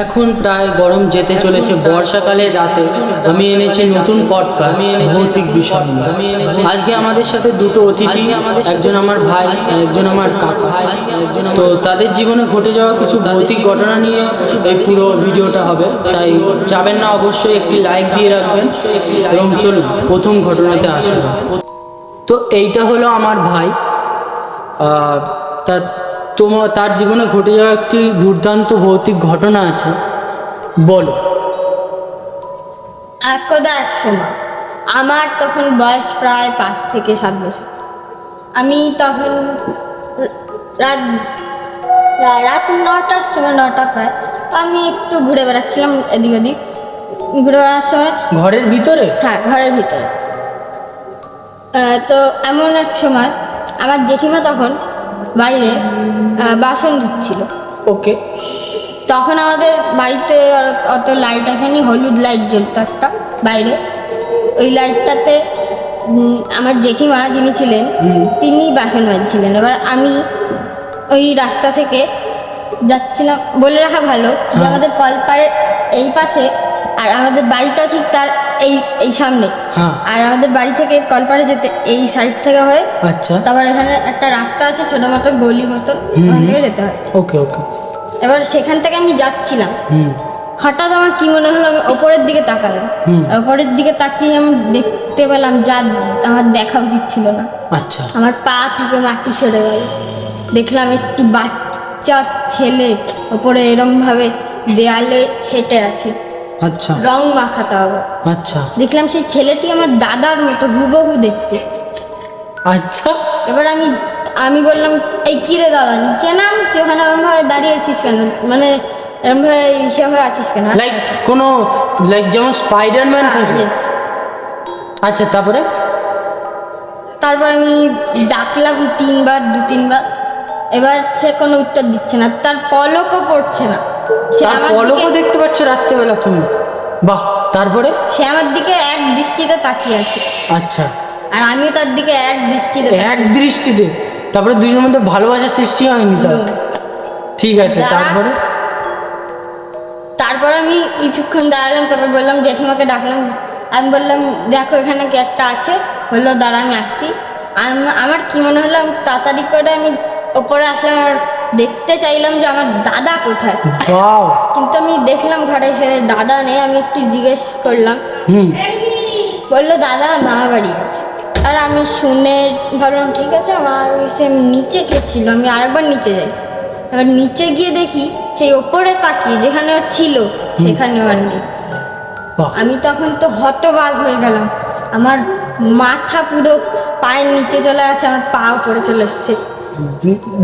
এখন প্রায় গরম যেতে চলেছে, বর্ষাকালের রাতে আমি এনেছি নতুন পডকাস্ট ভৌতিক বিষয় নিয়ে। আজকে আমাদের সাথে দুটো অতিথি, একজন আমার ভাই আর একজন আমার কাকা। তো তাদের জীবনে ঘটে যাওয়া কিছু ভৌতিক ঘটনা নিয়ে এই পুরো ভিডিওটা হবে, তাই যাবেন না, অবশ্যই একটি লাইক দিয়ে রাখবেন। এবং চলুন প্রথম ঘটনাতে আসা যাক। তো এইটা হলো আমার ভাই। তার জীবনে ঘটে যাওয়া একটি দুর্দান্ত ভৌতিক ঘটনা আছে, বলো। একদা এক সময় আমার তখন বয়স প্রায় 5 থেকে 7 বছর। আমি তখন রাত রাত 9টার সময়, 9টা প্রায়, আমি একটু ঘুরে বেড়াচ্ছিলাম এদিক ওদিক। ঘুরে বেড়ার সময় ঘরের ভিতরে? হ্যাঁ, ঘরের ভিতরে। তো এমন এক সময় আমার জেঠিমা তখন বাইরে বাসন ধুচ্ছিল। ওকে। তখন আমাদের বাড়িতে অত লাইট আসেনি, হলুদ লাইট জ্বলতো একটা বাইরে। ওই লাইটটাতে আমার জেঠিমা যিনি ছিলেন তিনি বাসন মাজছিলেন। এবার আমি ওই রাস্তা থেকে যাচ্ছিলাম। বলে রাখা ভালো যে আমাদের কলপাড়ে এই পাশে, আর আমাদের বাড়িটা ঠিক তার এই সামনে। আর আমাদের বাড়ি থেকে কলপাড়ে যেতে এই সাইড থেকে হয়ে, আচ্ছা, তারপর এখানে একটা রাস্তা আছে, ছোট মতো গলি মতো, ওখান থেকে যেতে হয়। ওকে ওকে। এবার সেখান থেকে আমি যাচ্ছিলাম, হঠাৎ আমার কি মনে হলো, আমি ওপরের দিকে তাকালাম। ওপরের দিকে তাকিয়ে আমি দেখতে পেলাম যা আমার দেখা উচিত ছিল না। আচ্ছা। আমার পা থেকে মাটি সরে গেল। দেখলাম একটি বাচ্চা ছেলে ওপরে এরম ভাবে দেয়ালে সেটে আছে। আচ্ছা। রং মাখাতে হবে। আচ্ছা। দেখলাম সেই ছেলেটি আমার দাদার মতো হুবহু দেখতে। আচ্ছা। এবার আমি বললাম, এই কি রে দাদা, নিচে নাম, তুই ওখানে এরম ভাবে দাঁড়িয়েছিস কেন, মানে এরম ভাবে ইসে হয়ে আছিস কেন? লাইক কোনো যেমন স্পাইডারম্যান থাকে। আচ্ছা, তারপর আমি ডাকলাম 3বার, 2-3বার। এবার সে কোনো উত্তর দিচ্ছে না, তার পলকও পড়ছে না। পলকও দেখতে পাচ্ছ রাত্রেবেলা তুমি? বাহ। তারপরে? সে আমার দিকে এক দৃষ্টিতে তাকিয়ে আছে। আচ্ছা। আর আমিও তার দিকে এক দৃষ্টিতে। তারপরে দুজনের মধ্যে ভালোবাসার সৃষ্টি হয়নি তার? ঠিক আছে, তারপর আমি কিছুক্ষণ দাঁড়ালাম। তারপর বললাম, জেঠিমাকে ডাকলাম। আমি বললাম, দেখো এখানে কি একটা আছে। বললো, দাঁড়া আমি আসছি। আমার কি মনে হলো, আমি তাড়াতাড়ি করে আমি ওপরে আসলাম আর দেখতে চাইলাম যে আমার দাদা কোথায়। কিন্তু আমি দেখলাম ঘরে সে দাদা নেই। আমি একটু জিজ্ঞেস করলাম, বললো দাদা মামা বাড়ি আছে। আর আমি শুনে ভাবলাম ঠিক আছে, আমার সে নিচে খেয়েছিল, আমি আরেকবার নিচে যাই। এবার নিচে গিয়ে দেখি সেই ওপরে তাকিয়ে যেখানে ছিল সেখানে আর নেই। আমি তখন তো হতবাক হয়ে গেলাম। আমার মাথা পুরো পায়ের নিচে চলে গেছে, আমার পা উপরে চলে এসছে।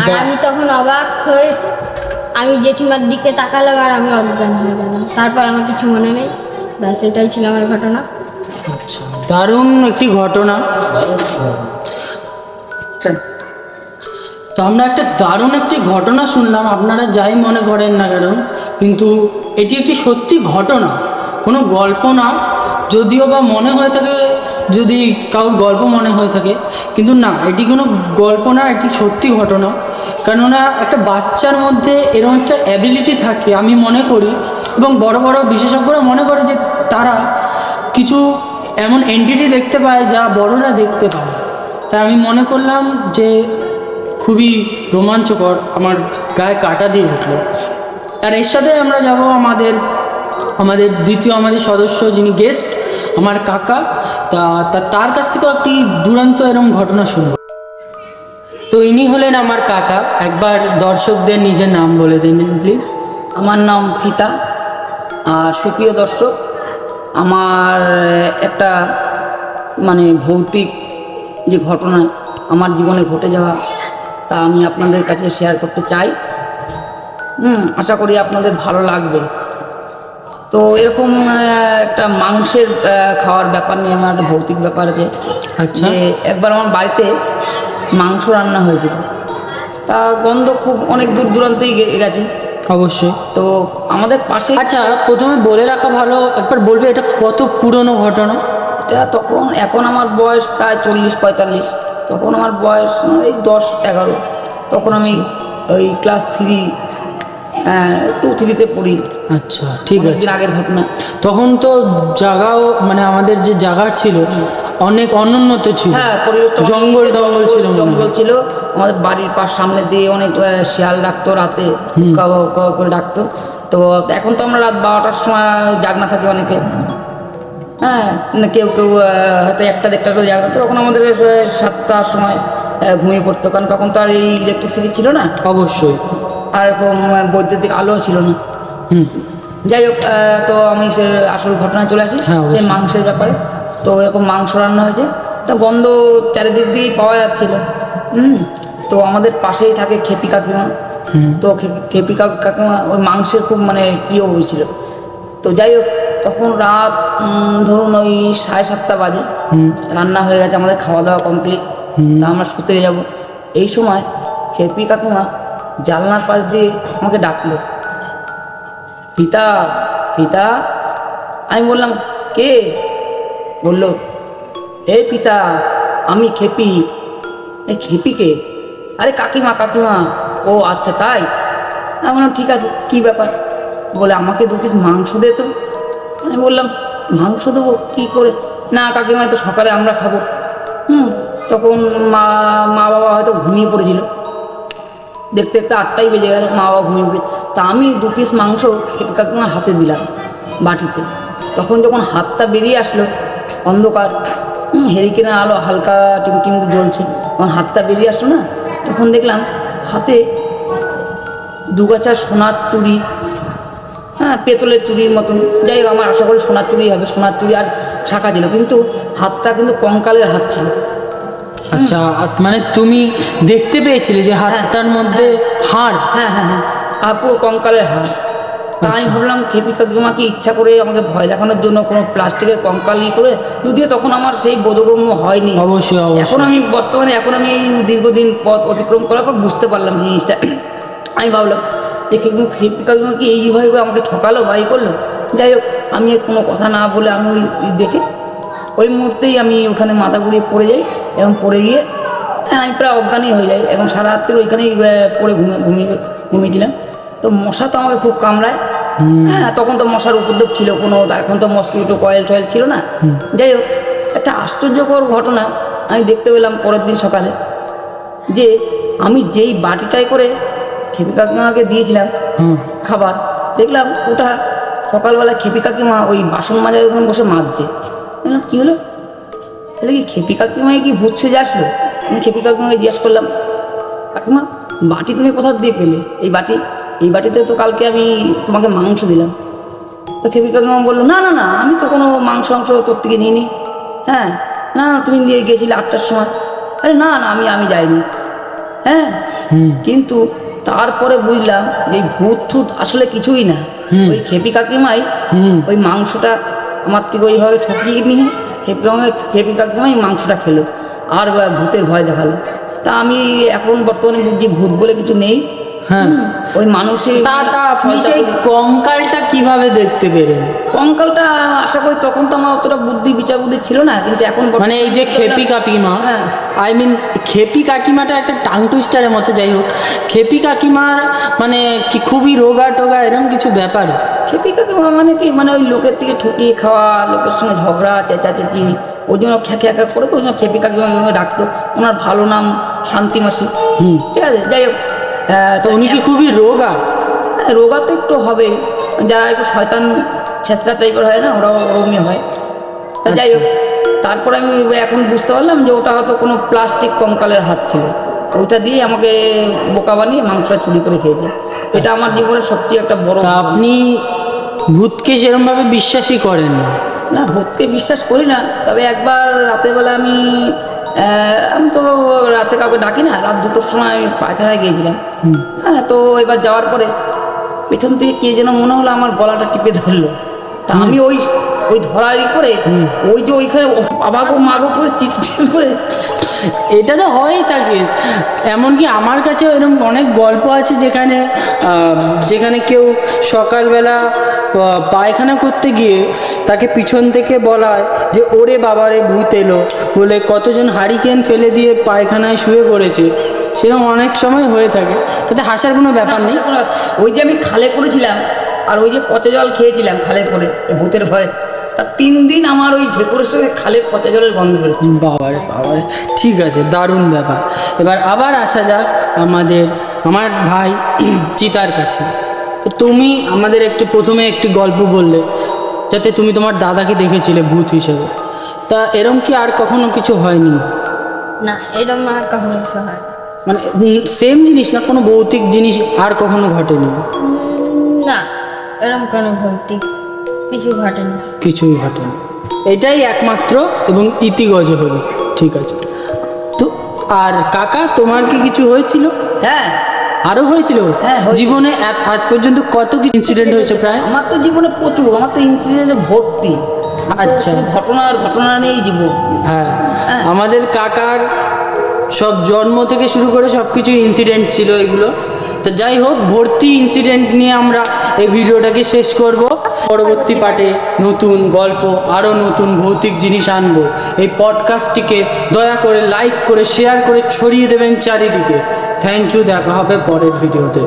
আর আমি তখন অবাক হয়ে আমি জেঠিমার দিকে তাকালাম আর আমি অজ্ঞান হয়ে গেলাম। তারপর আমার কিছু মনে নেই। ব্যাস, এটাই ছিল আমার ঘটনা। আচ্ছা, দারুণ একটি ঘটনা। তো আমরা একটা দারুণ একটি ঘটনা শুনলাম, আপনারা যাই মনে করেন না কেন, কিন্তু এটি একটি সত্যি ঘটনা, কোনো গল্প না। যদিও বা মনে হয়ে থাকে, যদি কারোর গল্প মনে হয়ে থাকে, কিন্তু না, এটি কোনো গল্প না, এটি সত্যি ঘটনা। কেননা একটা বাচ্চার মধ্যে এরকম একটা অ্যাবিলিটি থাকে আমি মনে করি, এবং বড় বড় বিশেষজ্ঞরা মনে করে যে তারা কিছু এমন এন্টিটি দেখতে পায় যা বড়রা দেখতে পায়। তাই আমি মনে করলাম যে খুবই রোমাঞ্চকর, আমার গায়ে কাঁটা দিয়ে উঠলো। আর এর সাথে আমরা যাব আমাদের দ্বিতীয় সদস্য, যিনি গেস্ট, আমার কাকা। তার কাছ থেকেও একটি দুরন্ত এরকম ঘটনা শুনব। তো ইনি হলেন আমার কাকা। একবার দর্শকদের নিজের নাম বলে দেবেন প্লিজ। আমার নাম ফিতা। আর সুপ্রিয় দর্শক, আমার একটা ভৌতিক যে ঘটনা আমার জীবনে ঘটে যাওয়া, তা আমি আপনাদের কাছে শেয়ার করতে চাই। আশা করি আপনাদের ভালো লাগবে। তো এরকম একটা মাংসের খাওয়ার ব্যাপার নিয়ে আমার একটা ভৌতিক ব্যাপার আছে। আচ্ছা। একবার আমার বাড়িতে মাংস রান্না হয়েছিল, তা গন্ধ খুব অনেক দূর দূরান্তেই গেছে। অবশ্যই। তো আমাদের পাশে, আচ্ছা, প্রথমে বলে রাখা ভালো, একবার বলবে এটা কত পুরনো ঘটনা? এটা এখন আমার বয়স প্রায় 40-45। তখন আমার বয়স এই 10-11। তখন আমি ওই ক্লাস 3 টু থ্রিতে পড়ি। আচ্ছা ঠিক আছে। অনেকদিন আগের ঘটনা। তখন তো জায়গাও মানে আমাদের যে জায়গা ছিল অনেক অনুন্নত ছিল। হ্যাঁ, পরিবেশটা অনেক জঙ্গল টঙ্গল ছিল মনে হয়। জঙ্গল ছিল। আমাদের বাড়ির পাশ সামনে দিয়ে অনেক শিয়াল ডাকতো রাতে, কাউ কাউ করে ডাকতো। তো এখন তো আমরা রাত 12টার সময় জাগনা থাকে অনেকে। হ্যাঁ, না কেউ কেউ হয়তো 1টা-1:30 জাগনা, তো তখন আমাদের 7টার সময় ঘুমিয়ে পড়তো, কারণ তখন তো আর এই ইলেকট্রিসিটি ছিল না, অবশ্যই। আর এরকম বৈদ্যুতিক আলো ছিল না। হুম। যাই হোক, তো আমি সে আসল ঘটনায় চলে আসি। হ্যাঁ, অবশ্যই। সেই মাংসের ব্যাপারে। তো এরকম মাংস রান্না হয়েছে, তা গন্ধ চারিদিক দিয়েই পাওয়া যাচ্ছিল। তো আমাদের পাশেই থাকে খেপি কাকিমা। তো খেপি কাকিমা ওই মাংসের খুব মানে প্রিয় হয়েছিল। তো যাই হোক, তখন রাত ধরুন ওই 7:30 বাজে। রান্না হয়ে গেছে, আমাদের খাওয়া দাওয়া কমপ্লিট। তা আমরা শুতে যাব। এই সময় খেপি কাকিমা জানলার পাশ দিয়ে আমাকে ডাকলো, পিতা পিতা। আমি বললাম, কে? বললো, এই পিতা, আমি খেপি। এই খেপিকে? আরে কাকিমা কাকিমা। ও আচ্ছা তাই। আমি বললাম, ঠিক আছে, কী ব্যাপার? বলে, আমাকে 2 পিস মাংস দে তো। আমি বললাম, মাংস দেবো কী করে? না কাকিমা, তো সকালে আমরা খাবো। তখন মা বাবা হয়তো ঘুমিয়ে পড়েছিল। দেখতে দেখতে 8টাই বেজে গেল, মা বাবা ঘুমিয়ে পড়ে। তা আমি 2 পিস মাংস কাকিমার হাতে দিলাম বাটিতে। তখন যখন হাতটা বেরিয়ে আসলো, অন্ধকার, হেরিকেনের আলো হালকা টিমটিম জ্বলছে, তখন হাতটা বেরিয়ে আসলো না, তখন দেখলাম হাতে 2 গাছা সোনার চুড়ি। হ্যাঁ, পেতলের চুড়ির মতন। যাই হোক, আমার আশা করি সোনার চুড়ি হবে। সোনার চুড়ি আর শাখা ছিল, কিন্তু হাতটা কিন্তু কঙ্কালের হাত ছিল। আচ্ছা, মানে তুমি দেখতে পেয়েছিলে যে হাতটার মধ্যে হাড়? হ্যাঁ হ্যাঁ হ্যাঁ, আর পুরো কঙ্কালের হাড়। তা আমি ভাবলাম খেপি কাকিমাকে ইচ্ছা করে আমাকে ভয় দেখানোর জন্য কোনো প্লাস্টিকের কঙ্কাল করে, যদিও তখন আমার সেই বোধগম্য হয়নি। অবশ্যই এখন অবশ্যই। আমি বর্তমানে এই দীর্ঘদিন পথ অতিক্রম করার পর বুঝতে পারলাম জিনিসটা। আমি ভাবলাম যে খেপি কাকিমাকে এইভাবে আমাকে ঠকালো, বাই করলো। যাই হোক, আমি কোনো কথা না বলে আমি ওই দেখে ওই মুহূর্তেই আমি ওখানে মাথা ঘুরিয়ে পড়ে যাই, এবং পড়ে গিয়ে আমি প্রায় অজ্ঞানই হয়ে যাই, এবং সারা রাত্রি ওইখানেই পড়ে ঘুমিয়েছিলাম। তো মশা তো আমাকে খুব কামড়ায়। হ্যাঁ, তখন তো মশার উপদ্রব ছিল কোনো, এখন তো মস্কিটো কয়েল টয়েল ছিল না। যাই হোক, একটা আশ্চর্যকর ঘটনা আমি দেখতে পেলাম পরের দিন সকালে, যে আমি যেই বাটিটাই করে খেপি কাকিমাকে দিয়েছিলাম খাবার, দেখলাম ওটা সকালবেলা খেপি কাকিমা ওই বাসন মাজার ওখানে বসে মাজছে। বললাম, কী হলো? তাহলে কি খেপি কাকিমায় কি ভূত সেজে আসলো? আমি খেপি কাকিমাকে জিজ্ঞেস করলাম, কাকিমা, বাটি তুমি কোথা দিয়ে পেলে? এই বাটিতে তো কালকে আমি তোমাকে মাংস দিলাম। তো খেপি কাকিমা বললো, না না না, আমি তো কোনো মাংস তোর থেকে নিইনি। হ্যাঁ, না না, তুমি নিয়ে গিয়েছিলে 8টার সময়। আরে না না, আমি যাইনি। হ্যাঁ, কিন্তু তারপরে বুঝলাম যে ভূত ঠুত আসলে কিছুই না। ওই খেপি কাকিমাই ওই মাংসটা আমার থেকে ওইভাবে ঠকিয়ে নিয়ে খেপি কাকিমাই মাংসটা খেলো, আর ভূতের ভয় দেখালো। তা আমি এখন বর্তমানে বুঝছি ভূত বলে কিছু নেই। হ্যাঁ, ওই মানুষের তা আপনি সেই কঙ্কালটা কিভাবে দেখতে পেলেন? কঙ্কালটা আশা করি তখন তো আমার অতটা বিচার বুদ্ধি ছিল না, কিন্তু এখন মানে এই যে খেপি কাকিমা, হ্যাঁ, আই মিন খেপি কাকিমাটা একটা টাং টুইস্টারের মতো। যাই হোক, খেপি কাকিমার মানে কি খুবই রোগা টোগা এরকম কিছু ব্যাপার? খেপি কাকিমা মানে কি, মানে ওই লোকের থেকে ঠকিয়ে খাওয়া, লোকের সঙ্গে ঝগড়া চেঁচাচেঁচি, ওই জন্য খ্যাঁকা করে ওই জন্য খেপি কাকিমা ডাকতো। ওনার ভালো নাম শান্তি মাসি। ঠিক আছে, যাই হোক, তো উনি কি খুবই রোগা? রোগা তো একটু হবে, যারা একটু শয়তান ছেঁচড়া টাইপের হয় না, ওরাও ওরমই হয়। তা যাই হোক, তারপরে আমি এখন বুঝতে পারলাম যে ওটা হয়তো কোনো প্লাস্টিক কঙ্কালের হাত ছিল, ওইটা দিয়ে আমাকে বোকা বানিয়ে মাংসটা চুরি করে খেয়েছে। এটা আমার জীবনের সবচেয়ে একটা বড়। তা আপনি ভূতকে সেরমভাবে বিশ্বাসই করেন না? না, ভূতকে বিশ্বাস করি না, তবে একবার রাতের বেলা আমি তো রাতে কাউকে ডাকি না, রাত 2টোর সময় আমি পায়খানায় গিয়েছিলাম। হ্যাঁ, তো এবার যাওয়ার পরে পেছন থেকে কে যেন মনে হলো আমার গলাটা টিপে ধরলো। তা আমি ওই ধরারি করে ওই যে ওইখানে বাবাগো মাগো করে চিৎকার করে, এটা তো হয়ই থাকে। এমনকি আমার কাছেও এরকম অনেক গল্প আছে যেখানে কেউ সকালবেলা পায়খানা করতে গিয়ে তাকে পিছন থেকে বলা হয় যে ওরে বাবারে ভূত এলো বলে, কতজন হারিকেন ফেলে দিয়ে পায়খানায় শুয়ে পড়েছে। সেরকম অনেক সময় হয়ে থাকে, তাতে হাসার কোনো ব্যাপার নেই। ওই যে আমি খালে পড়েছিলাম আর ওই যে পচা জল খেয়েছিলাম খালে পড়ে এই ভূতের ভয়ে, তা 3 দিন আমার ওই ঢেকুরের সঙ্গে খালের পচা জলের গন্ধ বেরোচ্ছে। বাবারে বাবারে, ঠিক আছে, দারুণ ব্যাপার। এবার আবার আসা যাক আমার ভাই চিতার কাছে। তো তুমি আমাদের প্রথমে একটি গল্প বললে, যাতে তুমি তোমার দাদাকে দেখেছিলে ভূত হিসেবে। তা এরম কি আর কখনো কিছু হয়নি? না, এরকম আর কখনো কিছু হয় না। মানে সেম জিনিস না, কোনো ভৌতিক জিনিস আর কখনো ঘটেনি? না, এরকম কোনো ভৌতিক কিছু ঘটেনি। কিছুই ঘটেনি, এটাই একমাত্র এবং ইতিগজ হলো। ঠিক আছে। তো আর কাকা, তোমার কি কিছু হয়েছিল? হ্যাঁ, আরও হয়েছিল? হ্যাঁ, হয়েছিল। জীবনে আজ পর্যন্ত কত কি ইনসিডেন্ট হয়েছে প্রায়? আমার তো জীবনে প্রচুর, আমার তো ইনসিডেন্টে ভর্তি। আচ্ছা। ঘটনা নিয়েই জীবন। হ্যাঁ, আমাদের কাকার সব জন্ম থেকে শুরু করে সব কিছু ইনসিডেন্ট ছিল এগুলো। তো যাই হোক, ভর্তি ইনসিডেন্ট নিয়ে আমরা এই ভিডিওটাকে শেষ করব। পরবর্তী পার্টে নতুন গল্প, আরও নতুন ভৌতিক জিনিস আনবো। এই পডকাস্টটিকে দয়া করে লাইক করে শেয়ার করে ছড়িয়ে দেবেন চারিদিকে। থ্যাংক ইউ, দেখা হবে পরের ভিডিওতে।